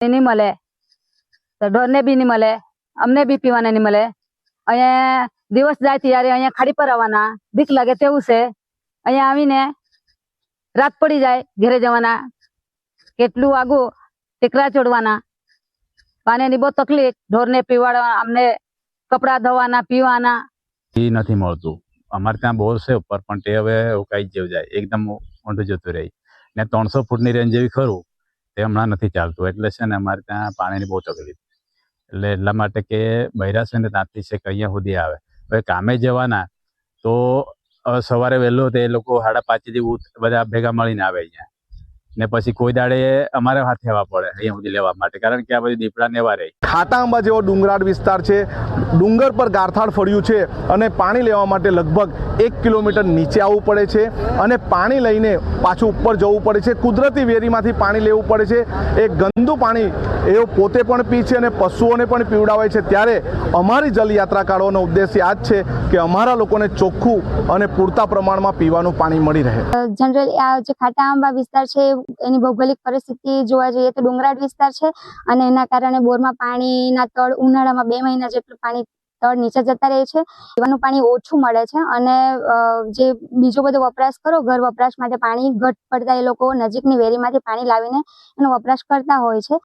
नहीं मळे तो ढोर ने भी नहीं मळे, अमने भी पीवाने नहीं मळे। अहीं दिवस जाए त्यारे अहीं खाड़ी पर आववाना, बीक लागे तेवुं छे। अहीं आवीने रात पड़ी जाए घरे जवाना, केटलुं आगू टेकरा चढ़वाना, पानी बहुत तकलीफ, ढोर ने पीवाड़वा, अमने कपड़ा धोवाना पीवाना ई नहीं मळतुं। अमारे त्यां बोर छे उपर पण ते हवे उकाई जेवुं जाय, एकदम ऊंडुं जतुं रहे ने 300 फूटनी रेंज जेवी खरुं ते हमणां नथी चालतुं। एटले छे ने अमारे त्यां पाणीनी बहु तकलीफ, એટલે એટલા માટે કે બૈરા છે ને ત્યાંથી છે કે અહીંયા સુધી આવે। હવે કામે જવાના તો સવારે વહેલો તે લોકો 5:30 જેવું બધા ભેગા મળીને આવે અહીંયા ને પછી કોઈ દાડે અમારે હાથે આવવા પડે અહીંયા સુધી લેવા માટે, કારણ કે આ બધી દીપડા ને એવા રહે। ખાતા આંબા જેવો ડુંગરાળ વિસ્તાર છે, ડુંગર પર ગારથાળ ફળ્યું છે અને પાણી લેવા માટે લગભગ 1 કિલોમીટર નીચે આવવું પડે છે અને પાણી લઈને પાછું ઉપર જવું પડે છે। કુદરતી વેરીમાંથી પાણી લેવું પડે છે। એ ગંદુ પાણી એઓ પોતે પણ પી છે અને પશુઓને પણ પીવડાવે છે। ત્યારે અમારી જલયાત્રા કાઢવાનો ઉદ્દેશ્ય આ જ છે કે અમારા લોકોને ચોખ્ખું અને પૂરતા પ્રમાણમાં પીવાનું પાણી મળી રહે। जनरली आ जो खाटा आंबा विस्तार है एनी भौगोलिक परिस्थिति जोवा जईए तो डुंगराळ विस्तार है अने एना कारणे बोरमा पाणीना तळ उनाळामां 2 महीना जेटલું पाणी तळ नीचे जता रहे छे। पीवानुं पाणी ओछुं मळे छे अने जे बीजो बधो वपराश करो घर वपराश माटे पाणी घट पड़ता ए लोको नजीकनी वेरीमांथी पाणी लावीने एनो वपराश करता होय छे।